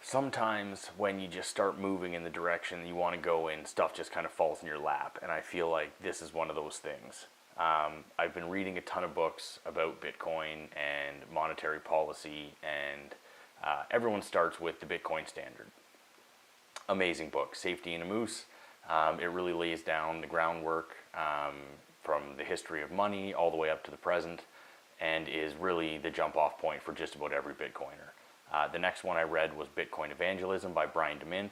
sometimes when you just start moving in the direction you want to go in, stuff just kind of falls in your lap. And I feel like this is one of those things. I've been reading a ton of books about Bitcoin and monetary policy, and everyone starts with the Bitcoin Standard. Amazing book, Safety in a Moose. It really lays down the groundwork from the history of money all the way up to the present, and is really the jump-off point for just about every Bitcoiner. The next one I read was Bitcoin Evangelism by Brian DeMint,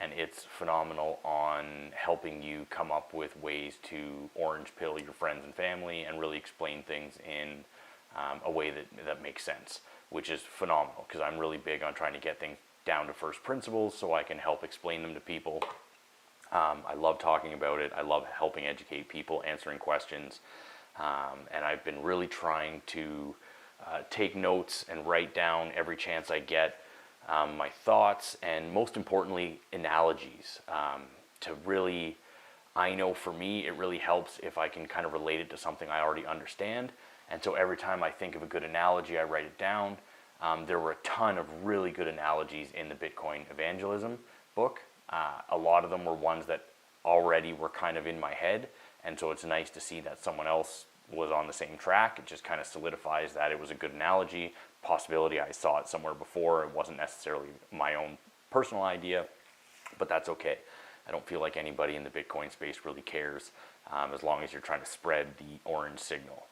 and it's phenomenal on helping you come up with ways to orange pill your friends and family and really explain things in a way that makes sense, which is phenomenal because I'm really big on trying to get things down to first principles so I can help explain them to people. I love talking about it. I love helping educate people, answering questions, and I've been really trying to take notes and write down every chance I get my thoughts, and most importantly, analogies. To really, I know for me, it really helps if I can kind of relate it to something I already understand. And so every time I think of a good analogy, I write it down. There were a ton of really good analogies in the Bitcoin Evangelism book. A lot of them were ones that already were kind of in my head, and so it's nice to see that someone else was on the same track. It just kind of solidifies that it was a good analogy. Possibility I saw it somewhere before. It wasn't necessarily my own personal idea, but that's okay. I don't feel like anybody in the Bitcoin space really cares, as long as you're trying to spread the orange signal.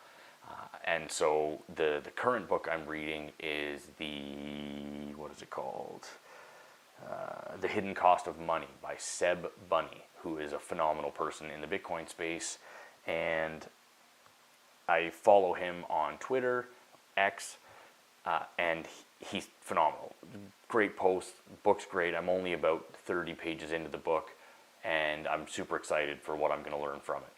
And so the current book I'm reading is what is it called? The Hidden Cost of Money by Seb Bunny, who is a phenomenal person in the Bitcoin space. And I follow him on Twitter, X, and he's phenomenal. Great posts, book's great. I'm only about 30 pages into the book, and I'm super excited for what I'm going to learn from it.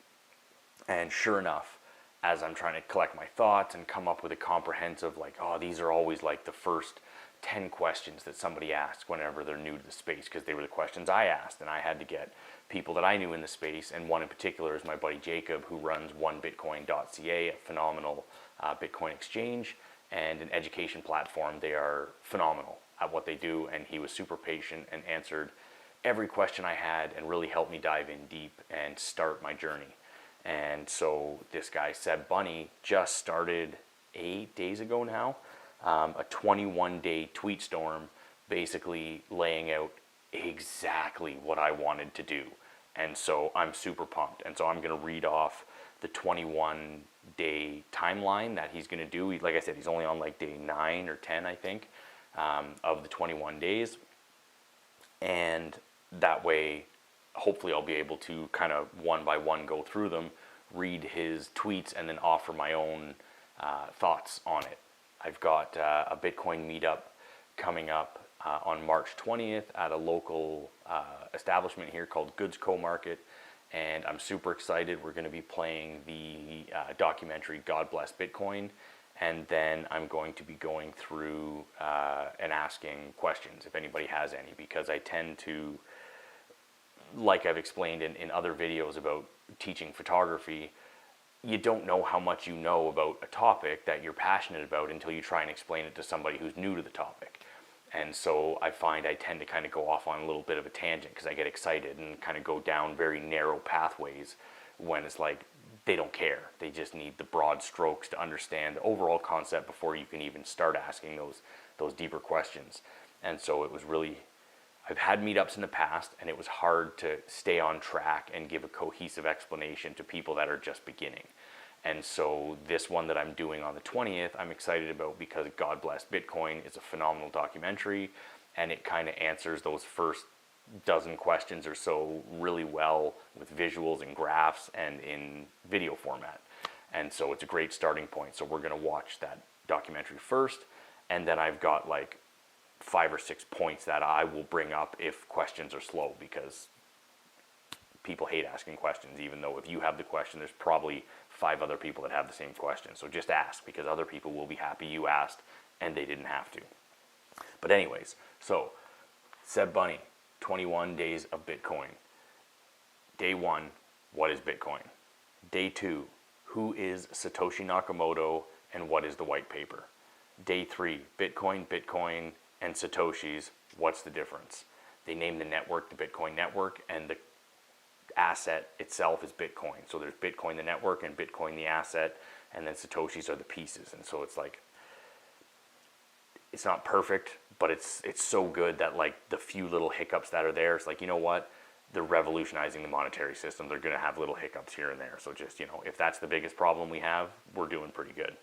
And sure enough, as I'm trying to collect my thoughts and come up with a comprehensive, these are always like the first 10 questions that somebody asks whenever they're new to the space, because they were the questions I asked, and I had to get people that I knew in the space. And one in particular is my buddy Jacob, who runs onebitcoin.ca, a phenomenal Bitcoin exchange and an education platform. They are phenomenal at what they do, and he was super patient and answered every question I had and really helped me dive in deep and start my journey. And so this guy, Seb Bunny, just started 8 days ago now, a 21-day tweet storm, basically laying out exactly what I wanted to do. And so I'm super pumped. And so I'm going to read off the 21-day timeline that he's going to do. Like I said, he's only on like day 9 or 10, I think, of the 21 days. And that way, hopefully I'll be able to kind of one by one go through them, read his tweets, and then offer my own thoughts on it. I've got a Bitcoin meetup coming up on March 20th at a local establishment here called Goods Co Market, and I'm super excited. We're going to be playing the documentary God Bless Bitcoin, and then I'm going to be going through and asking questions if anybody has any, because I tend to, like I've explained in other videos about teaching photography, you don't know how much you know about a topic that you're passionate about until you try and explain it to somebody who's new to the topic. And so I find I tend to kind of go off on a little bit of a tangent because I get excited and kind of go down very narrow pathways when it's like they don't care. They just need the broad strokes to understand the overall concept before you can even start asking those deeper questions. And so it was really, I've had meetups in the past, and it was hard to stay on track and give a cohesive explanation to people that are just beginning. And so this one that I'm doing on the 20th, I'm excited about because God Bless Bitcoin is a phenomenal documentary, and it kind of answers those first dozen questions or so really well with visuals and graphs and in video format. And so it's a great starting point. So we're going to watch that documentary first, and then I've got like 5 or 6 points that I will bring up if questions are slow, because people hate asking questions. Even though if you have the question, there's probably 5 other people that have the same question. So just ask, because other people will be happy you asked and they didn't have to. But anyways, so Seb Bunny, 21 days of Bitcoin. Day 1, what is Bitcoin? Day 2, who is Satoshi Nakamoto and what is the white paper? Day 3, Bitcoin, and Satoshis, what's the difference? They name the network the Bitcoin network, and the asset itself is Bitcoin. So there's Bitcoin the network and Bitcoin the asset, and then Satoshis are the pieces. And so it's like, it's not perfect, but it's so good that like the few little hiccups that are there, it's like, you know what? They're revolutionizing the monetary system. They're going to have little hiccups here and there. So just, if that's the biggest problem we have, we're doing pretty good.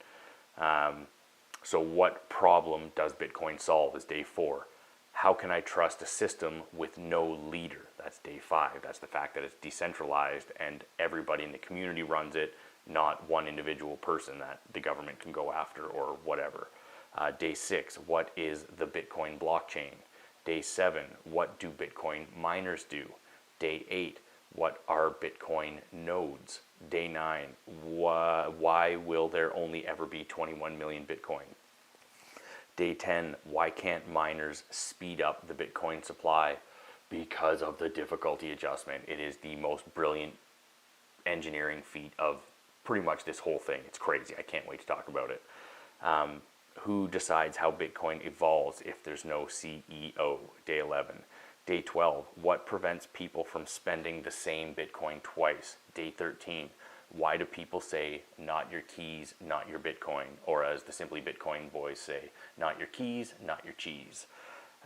So what problem does Bitcoin solve is day 4. How can I trust a system with no leader? That's day 5. That's the fact that it's decentralized and everybody in the community runs it, not one individual person that the government can go after or whatever. Day 6, what is the Bitcoin blockchain? Day 7, what do Bitcoin miners do? Day 8, what are Bitcoin nodes? Day 9, why will there only ever be 21 million Bitcoin? Day 10, why can't miners speed up the Bitcoin supply? Because of the difficulty adjustment. It is the most brilliant engineering feat of pretty much this whole thing. It's crazy. I can't wait to talk about it. Who decides how Bitcoin evolves if there's no CEO? Day 11. Day 12, what prevents people from spending the same Bitcoin twice? Day 13, why do people say, not your keys, not your Bitcoin? Or as the Simply Bitcoin boys say, not your keys, not your cheese.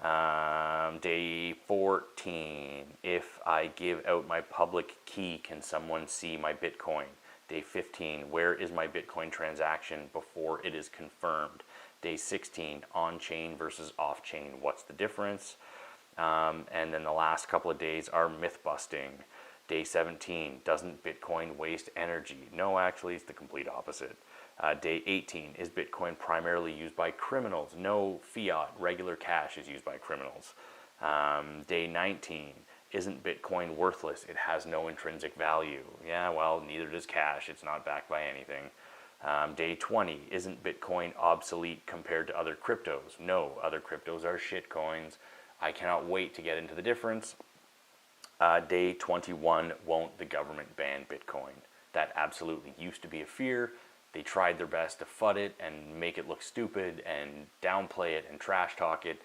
Day 14, if I give out my public key, can someone see my Bitcoin? Day 15, where is my Bitcoin transaction before it is confirmed? Day 16, on-chain versus off-chain, what's the difference? And then the last couple of days are myth busting. Day 17, doesn't Bitcoin waste energy? No, actually, it's the complete opposite. Day 18, is Bitcoin primarily used by criminals? No, fiat, regular cash is used by criminals. Day 19, isn't Bitcoin worthless? It has no intrinsic value. Yeah, well, neither does cash. It's not backed by anything. Day 20, isn't Bitcoin obsolete compared to other cryptos? No, other cryptos are shit coins. I cannot wait to get into the difference. Day 21, won't the government ban Bitcoin? That absolutely used to be a fear. They tried their best to FUD it and make it look stupid and downplay it and trash talk it.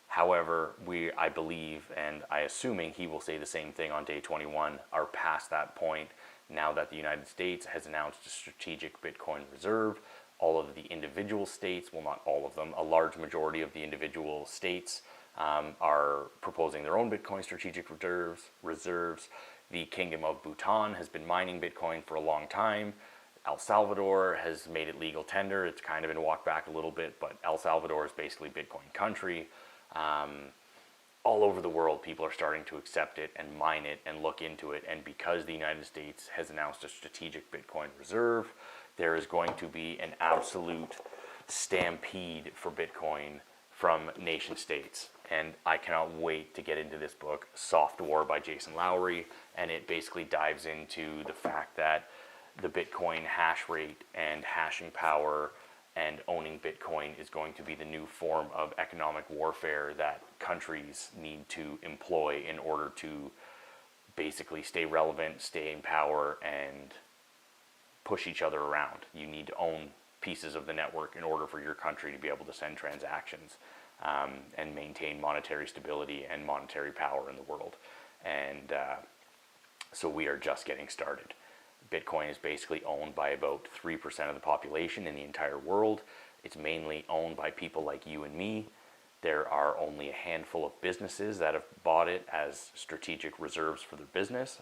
However, I believe, and I assuming he will say the same thing on day 21, are past that point now that the United States has announced a strategic Bitcoin reserve. All of the individual states, well, not all of them, a large majority of the individual states are proposing their own Bitcoin strategic reserves. The Kingdom of Bhutan has been mining Bitcoin for a long time. El Salvador has made it legal tender. It's kind of been walked back a little bit, but El Salvador is basically Bitcoin country. All over the world, people are starting to accept it and mine it and look into it. And because the United States has announced a strategic Bitcoin reserve, there is going to be an absolute stampede for Bitcoin from nation states. And I cannot wait to get into this book, Soft War by Jason Lowery. And it basically dives into the fact that the Bitcoin hash rate and hashing power and owning Bitcoin is going to be the new form of economic warfare that countries need to employ in order to basically stay relevant, stay in power, and push each other around. You need to own pieces of the network in order for your country to be able to send transactions and maintain monetary stability and monetary power in the world. And so we are just getting started. Bitcoin is basically owned by about 3% of the population in the entire world. It's mainly owned by people like you and me. There are only a handful of businesses that have bought it as strategic reserves for their business.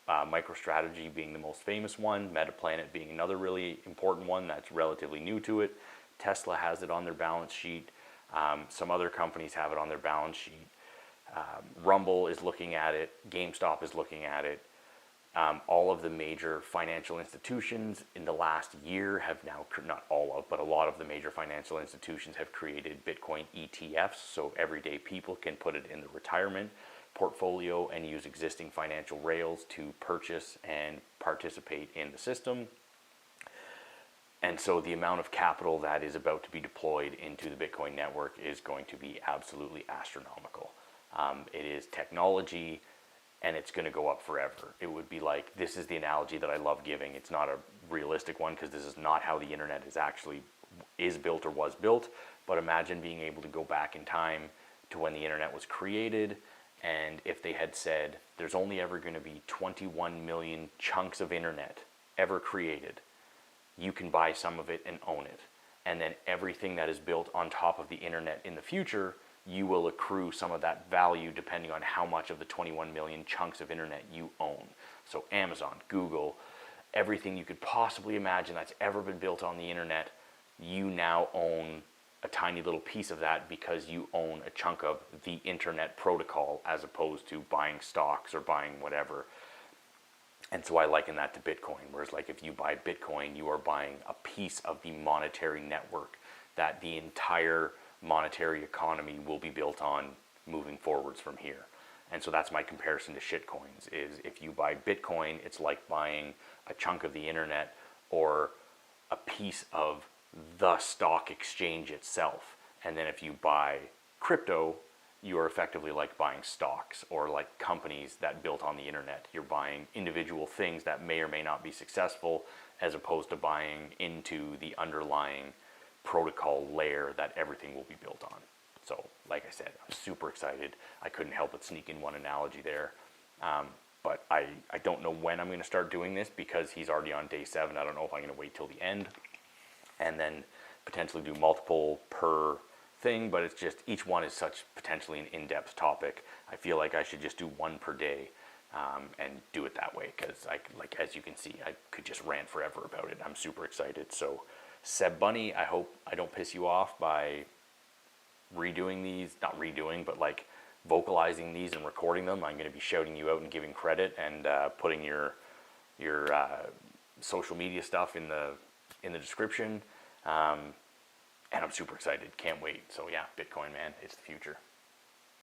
MicroStrategy being the most famous one, Metaplanet being another really important one that's relatively new to it. Tesla has it on their balance sheet. Some other companies have it on their balance sheet. Rumble is looking at it. GameStop is looking at it. All of the major financial institutions in the last year have now, not all of, but a lot of the major financial institutions have created Bitcoin ETFs, so everyday people can put it in the retirement portfolio and use existing financial rails to purchase and participate in the system. And so the amount of capital that is about to be deployed into the Bitcoin network is going to be absolutely astronomical. It is technology, and it's going to go up forever. It would be like, this is the analogy that I love giving. It's not a realistic one because this is not how the internet is actually is built or was built, but imagine being able to go back in time to when the internet was created, and if they had said there's only ever going to be 21 million chunks of internet ever created, you can buy some of it and own it. And then everything that is built on top of the internet in the future, you will accrue some of that value depending on how much of the 21 million chunks of internet you own. So Amazon, Google, everything you could possibly imagine that's ever been built on the internet, you now own a tiny little piece of that because you own a chunk of the internet protocol as opposed to buying stocks or buying whatever. And so I liken that to Bitcoin, whereas like if you buy Bitcoin, you are buying a piece of the monetary network that the entire monetary economy will be built on moving forwards from here. And so that's my comparison to shitcoins, is if you buy Bitcoin, it's like buying a chunk of the internet or a piece of the stock exchange itself. And then if you buy crypto, you are effectively like buying stocks or like companies that built on the internet. You're buying individual things that may or may not be successful, as opposed to buying into the underlying protocol layer that everything will be built on. So like I said, I'm super excited. I couldn't help but sneak in one analogy there. But I don't know when I'm going to start doing this because he's already on day 7. I don't know if I'm going to wait till the end and then potentially do multiple per thing, but it's just each one is such potentially an in-depth topic. I feel like I should just do one per day and do it that way, because like as you can see, I could just rant forever about it. I'm super excited. So Seb Bunny, I hope I don't piss you off by redoing these, not redoing, but like vocalizing these and recording them. I'm going to be shouting you out and giving credit and putting your social media stuff in the description. And I'm super excited. Can't wait. So yeah, Bitcoin, man, it's the future.